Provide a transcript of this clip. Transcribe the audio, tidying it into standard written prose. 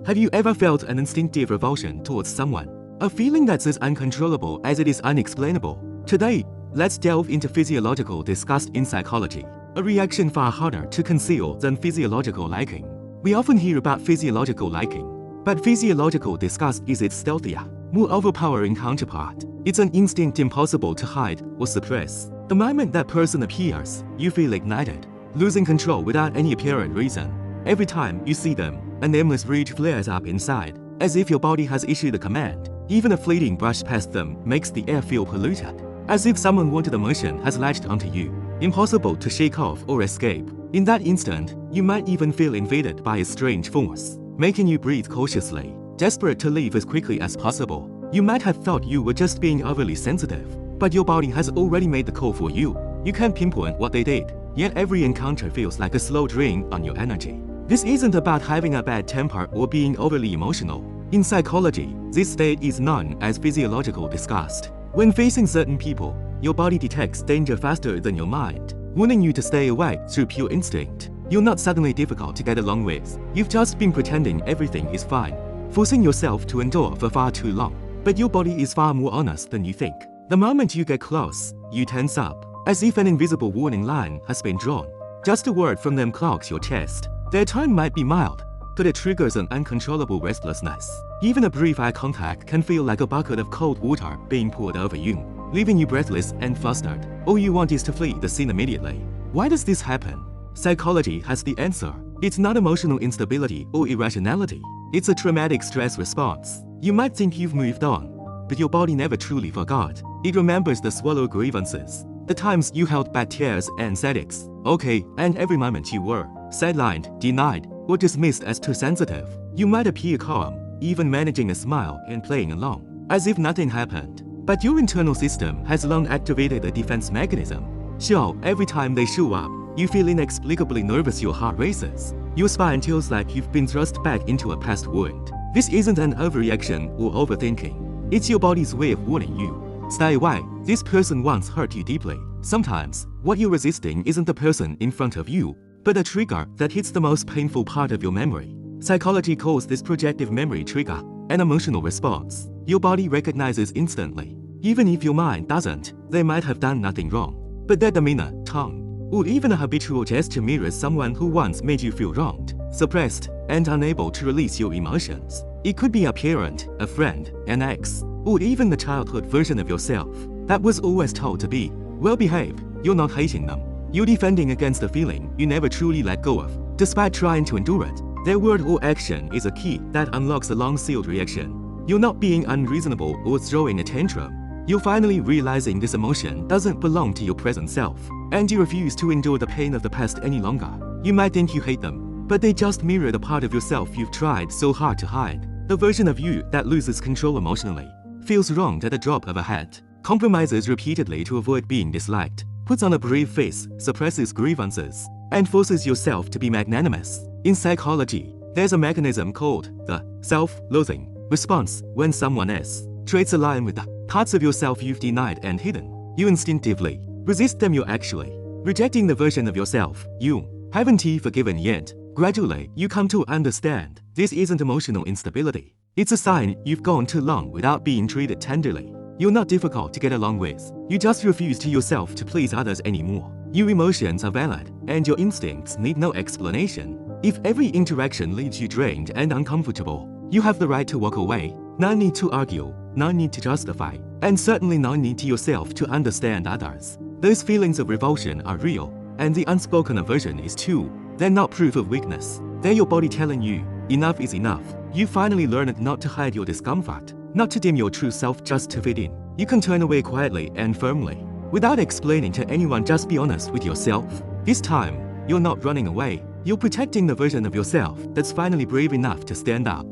Have you ever felt an instinctive revulsion towards someone? A feeling that's as uncontrollable as it is unexplainable? Today, let's delve into physiological disgust in psychology, a reaction far harder to conceal than physiological liking. We often hear about physiological liking, but physiological disgust is its stealthier, more overpowering counterpart. It's an instinct impossible to hide or suppress. The moment that person appears, you feel ignited, losing control without any apparent reason. Every time you see them, a nameless rage flares up inside, as if your body has issued a command. Even a fleeting brush past them makes the air feel polluted, as if some unwanted emotion has latched onto you, impossible to shake off or escape. In that instant, you might even feel invaded by a strange force, making you breathe cautiously, desperate to leave as quickly as possible. You might have thought you were just being overly sensitive, but your body has already made the call for you. You can't pinpoint what they did, yet every encounter feels like a slow drain on your energy. This isn't about having a bad temper or being overly emotional. In psychology, this state is known as physiological disgust. When facing certain people, your body detects danger faster than your mind, warning you to stay away through pure instinct. You're not suddenly difficult to get along with. You've just been pretending everything is fine, forcing yourself to endure for far too long. But your body is far more honest than you think. The moment you get close, you tense up, as if an invisible warning line has been drawn. Just a word from them clogs your chest. Their tone might be mild, but it triggers an uncontrollable restlessness. Even a brief eye contact can feel like a bucket of cold water being poured over you, leaving you breathless and flustered. All you want is to flee the scene immediately. Why does this happen? Psychology has the answer. It's not emotional instability or irrationality. It's a traumatic stress response. You might think you've moved on, but your body never truly forgot. It remembers the swallowed grievances, the times you held back tears and headaches. Okay, and every moment you were sidelined, denied, or dismissed as too sensitive. You might appear calm, even managing a smile and playing along, as if nothing happened. But your internal system has long activated a defense mechanism. So, every time they show up, you feel inexplicably nervous, your heart races. Your spine feels like you've been thrust back into a past wound. This isn't an overreaction or overthinking. It's your body's way of warning you. Stay away, this person once hurt you deeply. Sometimes, what you're resisting isn't the person in front of you, but a trigger that hits the most painful part of your memory. Psychology calls this projective memory trigger an emotional response. Your body recognizes instantly. Even if your mind doesn't, they might have done nothing wrong, but their demeanor, tone, or even a habitual gesture mirrors someone who once made you feel wronged, suppressed, and unable to release your emotions. It could be a parent, a friend, an ex, or even the childhood version of yourself that was always told to be well-behaved. You're not hating them. You're defending against a feeling you never truly let go of, despite trying to endure it. Their word or action is a key that unlocks a long-sealed reaction. You're not being unreasonable or throwing a tantrum. You're finally realizing this emotion doesn't belong to your present self, and you refuse to endure the pain of the past any longer. You might think you hate them, but they just mirror the part of yourself you've tried so hard to hide. The version of you that loses control emotionally, feels wronged at the drop of a hat, compromises repeatedly to avoid being disliked, puts on a brave face, suppresses grievances, and forces yourself to be magnanimous. In psychology, there's a mechanism called the self-loathing response. When someone else traits align with the parts of yourself you've denied and hidden, you instinctively resist them. You're actually rejecting the version of yourself you haven't forgiven yet. Gradually, you come to understand this isn't emotional instability. It's a sign you've gone too long without being treated tenderly. You're not difficult to get along with. You just refuse to yourself to please others anymore. Your emotions are valid, and your instincts need no explanation. If every interaction leaves you drained and uncomfortable, you have the right to walk away. No need to argue, no need to justify, and certainly no need to yourself to understand others. Those feelings of revulsion are real, and the unspoken aversion is too. They're not proof of weakness. They're your body telling you, enough is enough. You finally learned not to hide your discomfort, not to dim your true self just to fit in. You can turn away quietly and firmly, without explaining to anyone. Just be honest with yourself. This time, you're not running away. You're protecting the version of yourself that's finally brave enough to stand up.